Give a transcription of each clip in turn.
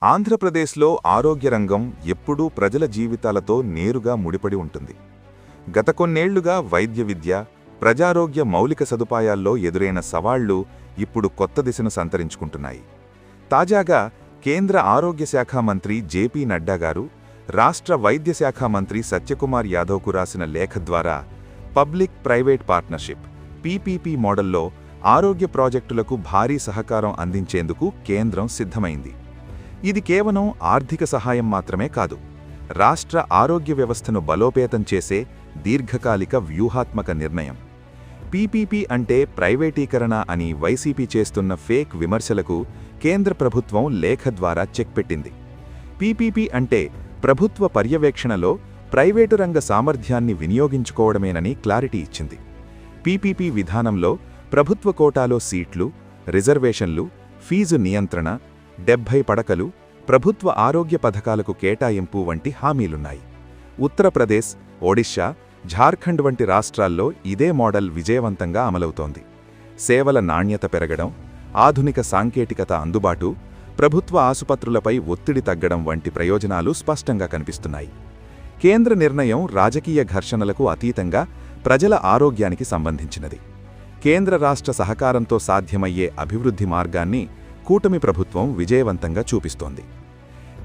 ఆంధ్రప్రదేశ్లో ఆరోగ్య రంగం ఎప్పుడూ ప్రజల జీవితాలతో నేరుగా ముడిపడి ఉంటుంది. గత కొన్నేళ్లుగా వైద్య విద్య, ప్రజారోగ్య మౌలిక సదుపాయాల్లో ఎదురైన సవాళ్లు ఇప్పుడు కొత్త దిశను సంతరించుకుంటున్నాయి. తాజాగా కేంద్ర ఆరోగ్య శాఖ మంత్రి జేపీ నడ్డా గారు రాష్ట్ర వైద్య శాఖ మంత్రి సత్యకుమార్ యాదవ్కు రాసిన లేఖ ద్వారా పబ్లిక్ ప్రైవేట్ పార్ట్నర్షిప్ పీపీపీ మోడల్లో ఆరోగ్య ప్రాజెక్టులకు భారీ సహకారం అందించేందుకు కేంద్రం సిద్ధమైంది. ఇది కేవలం ఆర్థిక సహాయం మాత్రమే కాదు, రాష్ట్ర ఆరోగ్య వ్యవస్థను బలోపేతం చేసే దీర్ఘకాలిక వ్యూహాత్మక నిర్ణయం. పీపీపీ అంటే ప్రైవేటీకరణ అని వైసీపీ చేస్తున్న ఫేక్ విమర్శలకు కేంద్ర ప్రభుత్వం లేఖ ద్వారా చెక్ పెట్టింది. పీపీపీ అంటే ప్రభుత్వ పర్యవేక్షణలో ప్రైవేటు రంగ సామర్థ్యాన్ని వినియోగించుకోవడమేనని క్లారిటీ ఇచ్చింది. పీపీపీ విధానంలో ప్రభుత్వ కోటాలో సీట్లు, రిజర్వేషన్లు, ఫీజు నియంత్రణ, 70 పడకలు, ప్రభుత్వ ఆరోగ్య పథకాలకు కేటాయింపు వంటి హామీలున్నాయి. ఉత్తరప్రదేశ్, ఒడిషా, ఝార్ఖండ్ వంటి రాష్ట్రాల్లో ఇదే మోడల్ విజయవంతంగా అమలవుతోంది. సేవల నాణ్యత పెరగడం, ఆధునిక సాంకేతికత అందుబాటు, ప్రభుత్వ ఆసుపత్రులపై ఒత్తిడి తగ్గడం వంటి ప్రయోజనాలు స్పష్టంగా కనిపిస్తున్నాయి. కేంద్ర నిర్ణయం రాజకీయ ఘర్షణలకు అతీతంగా ప్రజల ఆరోగ్యానికి సంబంధించినది. కేంద్ర రాష్ట్ర సహకారంతో సాధ్యమయ్యే అభివృద్ధి మార్గాన్ని కూటమి ప్రభుత్వం విజయవంతంగా చూపిస్తోంది.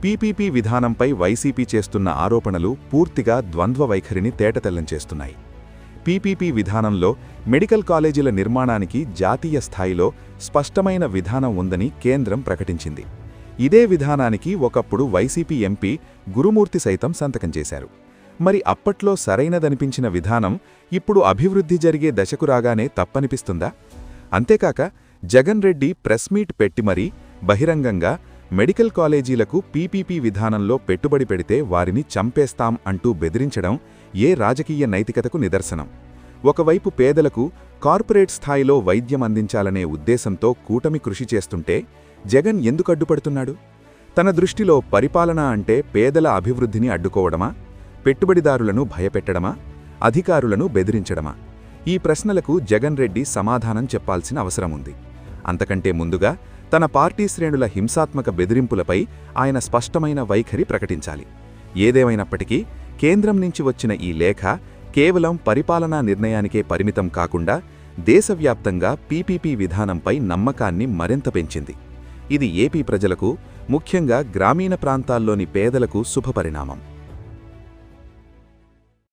పీపీపీ విధానంపై వైసీపీ చేస్తున్న ఆరోపణలు పూర్తిగా ద్వంద్వ వైఖరిని తేటతెల్లం చేస్తున్నాయి. పీపీపీ విధానంలో మెడికల్ కాలేజీల నిర్మాణానికి జాతీయ స్థాయిలో స్పష్టమైన విధానం ఉందని కేంద్రం ప్రకటించింది. ఇదే విధానానికి ఒకప్పుడు వైసీపీ ఎంపీ గురుమూర్తి సైతం సంతకం చేశారు. మరి అప్పట్లో సరైనదనిపించిన విధానం ఇప్పుడు అభివృద్ధి జరిగే దశకు రాగానే తప్పనిపిస్తుందా? అంతేకాక జగన్ రెడ్డి ప్రెస్ మీట్ పెట్టి మరీ బహిరంగంగా మెడికల్ కాలేజీలకు పీపీపీ విధానంలో పెట్టుబడి పెడితే వారిని చంపేస్తాం అంటూ బెదిరించడం ఏ రాజకీయ నైతికతకు నిదర్శనం? ఒకవైపు పేదలకు కార్పొరేట్ స్థాయిలో వైద్యం అందించాలనే ఉద్దేశంతో కూటమి కృషి చేస్తుంటే జగన్ ఎందుకు అడ్డుపడుతున్నాడు? తన దృష్టిలో పరిపాలన అంటే పేదల అభివృద్ధిని అడ్డుకోవడమా, పెట్టుబడిదారులను భయపెట్టడమా, అధికారులను బెదిరించడమా? ఈ ప్రశ్నలకు జగన్ రెడ్డి సమాధానం చెప్పాల్సిన అవసరముంది. అంతకంటే ముందుగా తన పార్టీ శ్రేణుల హింసాత్మక బెదిరింపులపై ఆయన స్పష్టమైన వైఖరి ప్రకటించాలి. ఏదేమైనప్పటికీ కేంద్రం నుంచి వచ్చిన ఈ లేఖ కేవలం పరిపాలనా నిర్ణయానికే పరిమితం కాకుండా దేశవ్యాప్తంగా పీపీపీ విధానంపై నమ్మకాన్ని మరింత పెంచింది. ఇది ఏపీ ప్రజలకు, ముఖ్యంగా గ్రామీణ ప్రాంతాల్లోని పేదలకు శుభపరిణామం.